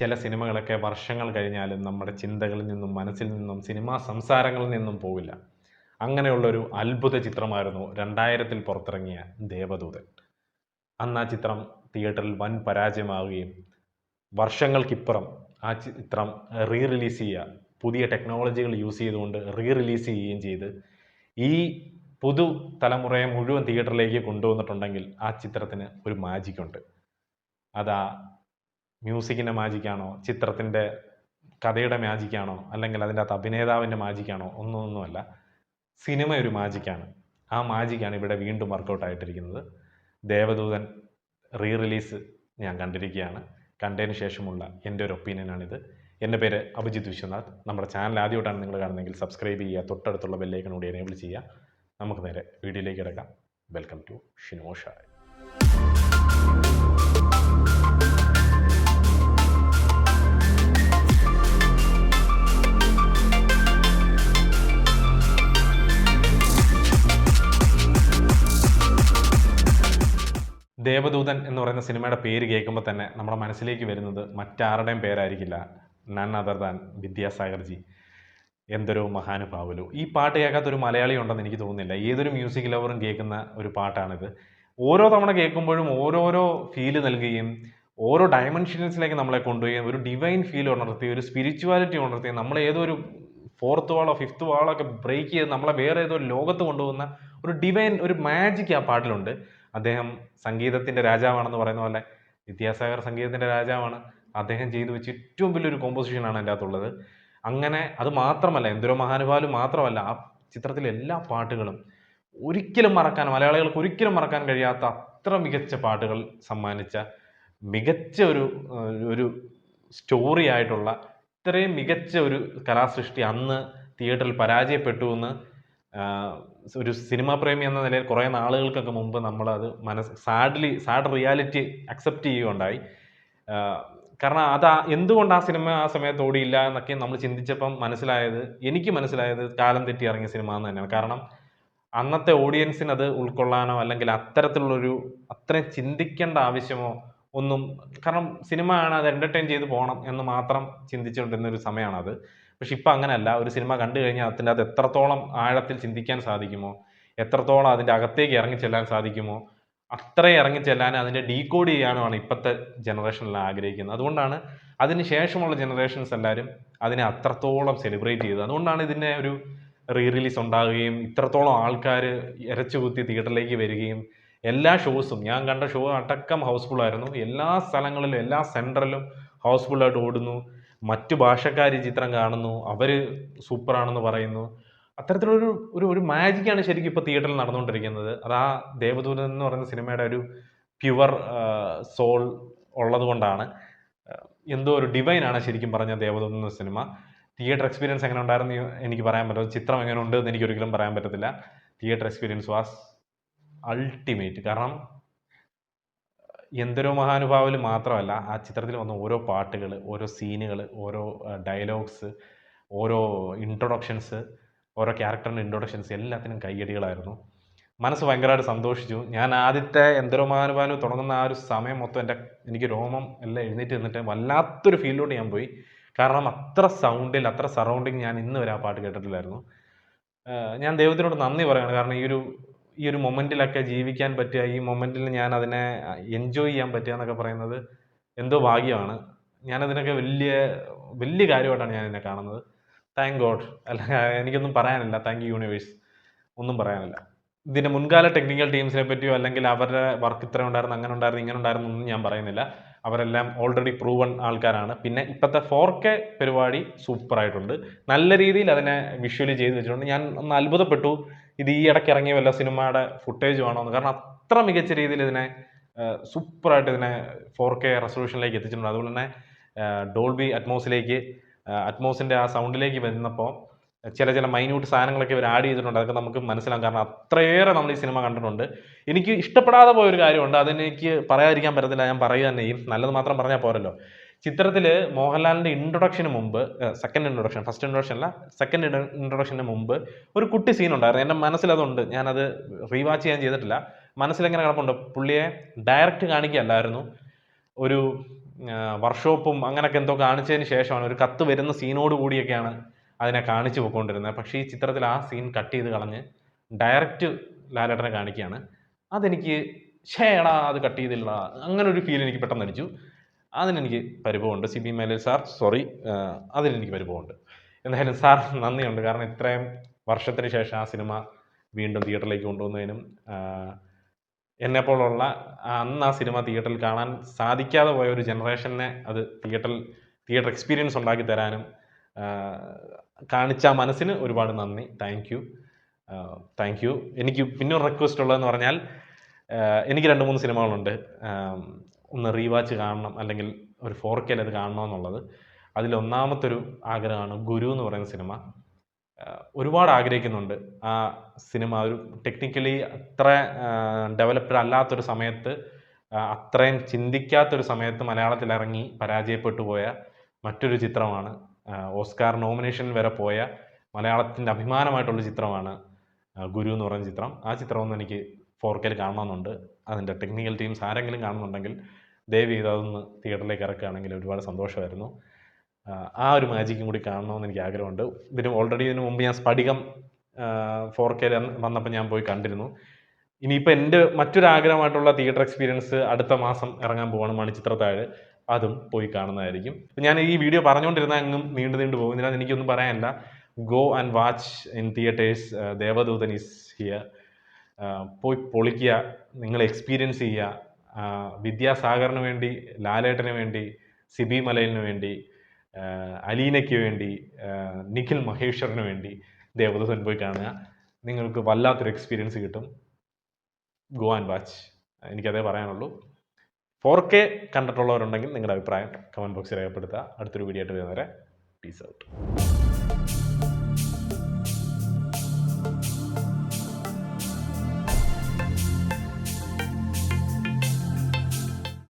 ചില സിനിമകളൊക്കെ വർഷങ്ങൾ കഴിഞ്ഞാലും നമ്മുടെ ചിന്തകളിൽ നിന്നും മനസ്സിൽ നിന്നും സിനിമാ സംസാരങ്ങളിൽ നിന്നും പോവില്ല. അങ്ങനെയുള്ളൊരു അത്ഭുത ചിത്രമായിരുന്നു 2000-ൽ പുറത്തിറങ്ങിയ ദേവദൂതൻ. അന്ന് ആ ചിത്രം തിയേറ്ററിൽ വൻ പരാജയമാവുകയും വർഷങ്ങൾക്കിപ്പുറം ആ ചിത്രം റിലീസ് ചെയ്യുക, പുതിയ ടെക്നോളജികൾ യൂസ് ചെയ്തുകൊണ്ട് റിലീസ് ചെയ്യുകയും ചെയ്ത് ഈ പുതു തലമുറയെ മുഴുവൻ തിയേറ്ററിലേക്ക് കൊണ്ടുവന്നിട്ടുണ്ടെങ്കിൽ ആ ചിത്രത്തിന് ഒരു മാജിക്കുണ്ട്. അതാ മ്യൂസിക്കിൻ്റെ മാജിക്കാണോ, ചിത്രത്തിൻ്റെ കഥയുടെ മാജിക്കാണോ, അല്ലെങ്കിൽ അതിൻ്റെ അകത്ത് അഭിനേതാവിൻ്റെ മാജിക്കാണോ, ഒന്നുമല്ല. സിനിമ ഒരു മാജിക്കാണ്. ആ മാജിക്കാണ് ഇവിടെ വീണ്ടും വർക്കൗട്ട് ആയിട്ടിരിക്കുന്നത്. ദേവദൂതൻ റിലീസ് ഞാൻ കണ്ടിരിക്കുകയാണ്. കണ്ടതിന് ശേഷമുള്ള എൻ്റെ ഒരു ഒപ്പീനിയനാണിത്. എൻ്റെ പേര് അഭിജിത്ത് വിശ്വനാഥ്. നമ്മുടെ ചാനൽ ആദ്യമായിട്ടാണ് നിങ്ങൾ കാണുന്നതെങ്കിൽ സബ്സ്ക്രൈബ് ചെയ്യുക, തൊട്ടടുത്തുള്ള ബെല്ലൈക്കൺ കൂടി എനേബിൾ ചെയ്യുക. നമുക്ക് നേരെ വീഡിയോയിലേക്ക് കിടക്കാം. Welcome to Shino Shai. ദേവദൂതൻ എന്ന് പറയുന്ന സിനിമയുടെ പേര് കേൾക്കുമ്പോൾ തന്നെ നമ്മുടെ മനസ്സിലേക്ക് വരുന്നത് മറ്റാരുടെയും പേരായിരിക്കില്ല, നൺ അതർ ദാൻ വിദ്യാസാഗർജി. എന്തൊരു മഹാനുഭാവലു. ഈ പാട്ട് കേൾക്കാത്തൊരു മലയാളി ഉണ്ടെന്ന് എനിക്ക് തോന്നുന്നില്ല. ഏതൊരു മ്യൂസിക് ലവറും കേൾക്കുന്ന ഒരു പാട്ടാണിത്. ഓരോ തവണ കേൾക്കുമ്പോഴും ഓരോരോ ഫീല് നൽകുകയും ഓരോ ഡയമെൻഷൻസിലേക്ക് നമ്മളെ കൊണ്ടുപോയി ഒരു ഡിവൈൻ ഫീൽ ഉണർത്തി, ഒരു സ്പിരിച്വാലിറ്റി ഉണർത്തി, നമ്മളെ ഏതോ ഒരു ഫോർത്ത് വാളോ ഫിഫ്ത്ത് വാളോ ഒക്കെ ബ്രേക്ക് ചെയ്ത് നമ്മളെ വേറെ ഏതോ ലോകത്ത് കൊണ്ടുപോകുന്ന ഒരു ഡിവൈൻ, ഒരു മാജിക് ആ പാട്ടിലുണ്ട്. അദ്ദേഹം സംഗീതത്തിൻ്റെ രാജാവാണെന്ന് പറയുന്ന പോലെ വിദ്യാസാഗർ സംഗീതത്തിൻ്റെ രാജാവാണ്. അദ്ദേഹം ചെയ്തു വെച്ച് ഏറ്റവും വലിയൊരു കോമ്പോസിഷനാണ് അതിൻ്റെ അകത്തുള്ളത്. അങ്ങനെ അത് മാത്രമല്ല, എന്തൊരു മഹാനുഭാവം മാത്രമല്ല, ആ ചിത്രത്തിലെ എല്ലാ പാട്ടുകളും ഒരിക്കലും മറക്കാൻ, മലയാളികൾക്ക് ഒരിക്കലും മറക്കാൻ കഴിയാത്ത അത്ര മികച്ച പാട്ടുകൾ സമ്മാനിച്ച മികച്ച ഒരു സ്റ്റോറി ആയിട്ടുള്ള ഇത്രയും മികച്ച ഒരു കലാസൃഷ്ടി അന്ന് തിയേറ്ററിൽ പരാജയപ്പെട്ടു എന്ന് ഒരു സിനിമാ പ്രേമി എന്ന നിലയിൽ കുറേ നാളുകൾക്കൊക്കെ മുമ്പ് നമ്മളത് സാഡ് റിയാലിറ്റി അക്സെപ്റ്റ് ചെയ്യുകയുണ്ടായി. കാരണം എന്തുകൊണ്ട് ആ സിനിമ ആ സമയത്ത് ഓടിയില്ല എന്നൊക്കെ നമ്മൾ ചിന്തിച്ചപ്പം എനിക്ക് മനസ്സിലായത് കാലം തെറ്റി ഇറങ്ങിയ സിനിമ എന്ന് തന്നെയാണ്. കാരണം അന്നത്തെ ഓഡിയൻസിന് അത് ഉൾക്കൊള്ളാനോ അല്ലെങ്കിൽ അത്രയും ചിന്തിക്കേണ്ട ആവശ്യമോ ഒന്നും, കാരണം സിനിമ ആണ്, അത് എൻ്റർടൈൻ ചെയ്ത് പോകണം എന്ന് മാത്രം ചിന്തിച്ചുകൊണ്ടിരുന്ന ഒരു സമയമാണത്. പക്ഷെ ഇപ്പം അങ്ങനെയല്ല. ഒരു സിനിമ കണ്ടു കഴിഞ്ഞാൽ അതിൻ്റെ അത് എത്രത്തോളം ആഴത്തിൽ ചിന്തിക്കാൻ സാധിക്കുമോ, എത്രത്തോളം അതിൻ്റെ അകത്തേക്ക് ഇറങ്ങിച്ചെല്ലാൻ സാധിക്കുമോ, അത്രയും ഇറങ്ങിച്ചെല്ലാൻ അതിൻ്റെ ഡീകോഡ് ചെയ്യാനുമാണ് ഇപ്പോഴത്തെ ജനറേഷനിൽ ആഗ്രഹിക്കുന്നത്. അതുകൊണ്ടാണ് അതിന് ശേഷമുള്ള ജനറേഷൻസ് എല്ലാവരും അതിനെ അത്രത്തോളം സെലിബ്രേറ്റ് ചെയ്തത്. അതുകൊണ്ടാണ് ഇതിൻ്റെ ഒരു റിലീസ് ഉണ്ടാകുകയും ഇത്രത്തോളം ആൾക്കാർ ഇരച്ചുകുത്തി തിയേറ്ററിലേക്ക് വരികയും എല്ലാ ഷോസും, ഞാൻ കണ്ട ഷോ അടക്കം ഹൗസ്ഫുള്ളായിരുന്നു. എല്ലാ സ്ഥലങ്ങളിലും എല്ലാ സെൻറ്ററിലും ഹൗസ്ഫുള്ളായിട്ട് ഓടുന്നു. മറ്റു ഭാഷക്കാർ ഈ ചിത്രം കാണുന്നു, അവർ സൂപ്പറാണെന്ന് പറയുന്നു. അത്തരത്തിലൊരു ഒരു മാജിക്കാണ് ശരിക്കും ഇപ്പോൾ തിയേറ്ററിൽ നടന്നുകൊണ്ടിരിക്കുന്നത്. അത് ആ ദേവദൂതൻ എന്ന് പറയുന്ന സിനിമയുടെ ഒരു പ്യുവർ സോൾ ഉള്ളത് കൊണ്ടാണ്. എന്തോ ഒരു ഡിവൈനാണ് ശരിക്കും പറഞ്ഞ ദേവദൂതൻ എന്ന സിനിമ. തിയേറ്റർ എക്സ്പീരിയൻസ് എങ്ങനെ ഉണ്ടായിരുന്നു എനിക്ക് പറയാൻ പറ്റും, ചിത്രം എങ്ങനെ ഉണ്ട് എന്ന് എനിക്ക് ഒരിക്കലും പറയാൻ പറ്റത്തില്ല. Theatre experience was ultimate. കാരണം എന്തൊരു മഹാനുഭാവൽ മാത്രമല്ല, ആ ചിത്രത്തിൽ വന്ന ഓരോ പാട്ടുകൾ, ഓരോ സീനുകൾ, ഓരോ ഡയലോഗ്സ്, ഓരോ ഇൻട്രൊഡക്ഷൻസ്, ഓരോ ക്യാരക്ടറിൻ്റെ ഇൻട്രൊഡക്ഷൻസ് എല്ലാത്തിനും കയ്യടികളായിരുന്നു. മനസ്സ് ഭയങ്കരമായിട്ട് സന്തോഷിച്ചു. ഞാൻ ആദ്യത്തെ എന്തൊരു മഹാനുഭാവൽ തുടങ്ങുന്ന ആ ഒരു സമയം മൊത്തം എനിക്ക് രോമം എല്ലാം എഴുന്നേറ്റ് നിന്നിട്ട് വല്ലാത്തൊരു ഫീലിലോട്ട് ഞാൻ പോയി. കാരണം അത്ര സൗണ്ടിൽ, അത്ര സറൗണ്ടിങ് ഞാൻ ഇന്ന് വരെ ആ പാട്ട് കേട്ടിട്ടില്ലായിരുന്നു. ഞാൻ ദൈവത്തിനോട് നന്ദി പറയുകയാണ്. കാരണം ഈ ഒരു മൊമെൻറ്റിലൊക്കെ ജീവിക്കാൻ പറ്റുക, ഈ മൊമെൻറ്റിൽ ഞാൻ അതിനെ എൻജോയ് ചെയ്യാൻ പറ്റുക എന്നൊക്കെ പറയുന്നത് എന്തോ ഭാഗ്യമാണ്. ഞാനതിനൊക്കെ വലിയ കാര്യമായിട്ടാണ് ഞാൻ ഇതിനെ കാണുന്നത്. Thank God. അല്ല, എനിക്കൊന്നും പറയാനില്ല. താങ്ക് യു യൂണിവേഴ്സ്, ഒന്നും പറയാനില്ല. ഇതിൻ്റെ മുൻകാല ടെക്നിക്കൽ ടീംസിനെ പറ്റിയോ അല്ലെങ്കിൽ അവരുടെ വർക്ക് ഇത്ര ഉണ്ടായിരുന്നു, അങ്ങനെ ഉണ്ടായിരുന്നു, ഇങ്ങനെ ഉണ്ടായിരുന്നു ഒന്നും ഞാൻ പറയുന്നില്ല. അവരെല്ലാം ഓൾറെഡി പ്രൂവൺ ആൾക്കാരാണ്. പിന്നെ ഇപ്പോഴത്തെ 4K പരിപാടി സൂപ്പറായിട്ടുണ്ട്. നല്ല രീതിയിൽ അതിനെ വിഷ്വലി ചെയ്ത് വെച്ചിട്ടുണ്ട്. ഞാൻ ഒന്ന് അത്ഭുതപ്പെട്ടു, ഇത് ഈ ഇടയ്ക്ക് ഇറങ്ങിയ വല്ല സിനിമയുടെ ഫുട്ടേജ് ആണോ എന്ന്. കാരണം അത്ര മികച്ച രീതിയിൽ ഇതിനെ സൂപ്പറായിട്ട് ഇതിനെ 4K റെസൊല്യൂഷനിലേക്ക് എത്തിച്ചിട്ടുണ്ട്. അതുപോലെ തന്നെ ഡോൾബി അറ്റ്മോസിൻ്റെ ആ സൗണ്ടിലേക്ക് വരുന്നപ്പോൾ ചില മൈന്യൂട്ട് സാധനങ്ങളൊക്കെ ഇവർ ആഡ് ചെയ്തിട്ടുണ്ട്. അതൊക്കെ നമുക്ക് മനസ്സിലാകും. കാരണം അത്രയേറെ നമ്മൾ ഈ സിനിമ കണ്ടിട്ടുണ്ട്. എനിക്ക് ഇഷ്ടപ്പെടാതെ പോയൊരു കാര്യമുണ്ട്, അതെനിക്ക് പറയാതിരിക്കാൻ പറ്റത്തില്ല, ഞാൻ പറയുക തന്നെ ചെയ്യും. നല്ലത് മാത്രം പറഞ്ഞാൽ പോരല്ലോ. ചിത്രത്തിൽ മോഹൻലാലിൻ്റെ ഇൻട്രൊഡക്ഷന് മുമ്പ്, ഫസ്റ്റ് ഇൻട്രൊഡക്ഷന് മുമ്പ് ഒരു കുട്ടി സീൻ ഉണ്ടായിരുന്നു. എൻ്റെ മനസ്സിലതുണ്ട്. ഞാനത് റീവാച്ച് ചെയ്യാൻ ചെയ്തിട്ടില്ല. മനസ്സിലെങ്ങനെ കിടപ്പുണ്ട്. പുള്ളിയെ ഡയറക്റ്റ് കാണിക്കുകയല്ലായിരുന്നു, ഒരു വർക്ക്ഷോപ്പും അങ്ങനെയൊക്കെ എന്തോ കാണിച്ചതിന് ശേഷമാണ് ഒരു കത്ത് വരുന്ന സീനോട് കൂടിയൊക്കെയാണ് അതിനെ കാണിച്ചു പോയിക്കൊണ്ടിരുന്നത്. പക്ഷേ ഈ ചിത്രത്തിൽ ആ സീൻ കട്ട് ചെയ്ത് കളഞ്ഞ് ഡയറക്റ്റ് ലാലേട്ടനെ കാണിക്കുകയാണ്. അതെനിക്ക് എടാ അത് കട്ട് ചെയ്തില്ലടാ അങ്ങനെ ഒരു ഫീൽ എനിക്ക് പെട്ടെന്ന് അടിച്ചു. അതിനെനിക്ക് പരിഭവമുണ്ട്. സിബി മലയിൽ സാർ സോറി, അതിനെനിക്ക് പരിഭവമുണ്ട്. എന്തായാലും സാർ നന്ദിയുണ്ട്. കാരണം ഇത്രയും വർഷത്തിന് ശേഷം ആ സിനിമ വീണ്ടും തിയേറ്ററിലേക്ക് കൊണ്ടുവന്നതിനും എന്നെപ്പോലുള്ള അന്ന് ആ സിനിമ തിയേറ്ററിൽ കാണാൻ സാധിക്കാതെ പോയ ഒരു ജനറേഷനെ അത് തിയേറ്റർ എക്സ്പീരിയൻസ് ഉണ്ടാക്കി തരാനും കാണിച്ച മനസ്സിന് ഒരുപാട് നന്ദി. Thank you. എനിക്ക് പിന്നെ ഒരു റിക്വസ്റ്റ് ഉള്ളതെന്ന് പറഞ്ഞാൽ, എനിക്ക് 2-3 സിനിമകളുണ്ട് ഒന്ന് റീവാച്ച് കാണണം, അല്ലെങ്കിൽ ഒരു 4K അത് കാണണമെന്നുള്ളത്. അതിലൊന്നാമത്തൊരു ആഗ്രഹമാണ് ഗുരു എന്ന് പറയുന്ന സിനിമ. ഒരുപാട് ആഗ്രഹിക്കുന്നുണ്ട് ആ സിനിമ. ഒരു ടെക്നിക്കലി അത്ര ഡെവലപ്ഡ് അല്ലാത്തൊരു സമയത്ത്, അത്രയും ചിന്തിക്കാത്തൊരു സമയത്ത് മലയാളത്തിൽ ഇറങ്ങി പരാജയപ്പെട്ടു പോയ മറ്റൊരു ചിത്രമാണ്. ഓസ്കാർ നോമിനേഷനിൽ വരെ പോയ മലയാളത്തിൻ്റെ അഭിമാനമായിട്ടുള്ള ചിത്രമാണ് ഗുരു എന്ന് പറയുന്ന ചിത്രം. ആ ചിത്രമൊന്നും എനിക്ക് 4K കാണണമെന്നുണ്ട്. അതിൻ്റെ ടെക്നിക്കൽ ടീംസ് ആരെങ്കിലും കാണുന്നുണ്ടെങ്കിൽ ദയവ് ചെയ്ത് അതൊന്ന് തിയേറ്ററിലേക്ക് ഇറക്കുകയാണെങ്കിൽ ഒരുപാട് സന്തോഷമായിരുന്നു. ആ ഒരു മാജിക്കും കൂടി കാണണമെന്ന് എനിക്ക് ആഗ്രഹമുണ്ട്. ഇതിന് മുമ്പ് ഞാൻ സ്ഫടികം 4K വന്നപ്പോൾ ഞാൻ പോയി കണ്ടിരുന്നു. ഇനിയിപ്പോൾ എൻ്റെ മറ്റൊരു ആഗ്രഹമായിട്ടുള്ള തിയേറ്റർ എക്സ്പീരിയൻസ് അടുത്ത മാസം ഇറങ്ങാൻ പോവാണ്, മണിച്ചിത്രത്താഴ്. അതും പോയി കാണുന്നതായിരിക്കും. ഞാൻ ഈ വീഡിയോ പറഞ്ഞുകൊണ്ടിരുന്ന അങ്ങും നീണ്ടു പോകുന്നില്ല. എനിക്കൊന്നും പറയാനില്ല. Go and watch in theatres. Devadoothan is here. പോയി പൊളിക്കുക, നിങ്ങൾ എക്സ്പീരിയൻസ് ചെയ്യുക. വിദ്യാസാഗറിന് വേണ്ടി, ലാലേട്ടന് വേണ്ടി, സിബി മലയിലിന് വേണ്ടി, അലീനയ്ക്ക് വേണ്ടി, നിഖിൽ മഹേശ്വറിന് വേണ്ടി ദേവദൂതൻ പോയി കാണുക. നിങ്ങൾക്ക് വല്ലാത്തൊരു എക്സ്പീരിയൻസ് കിട്ടും. Go and watch. എനിക്കതേ പറയാനുള്ളൂ. 4K കണ്ടിട്ടുള്ളവരുണ്ടെങ്കിൽ നിങ്ങളുടെ അഭിപ്രായം കമൻറ്റ് ബോക്സിൽ രേഖപ്പെടുത്തുക. അടുത്തൊരു വീഡിയോ ആയിട്ട് വരുന്നവരെ പീസ് ഔട്ട്.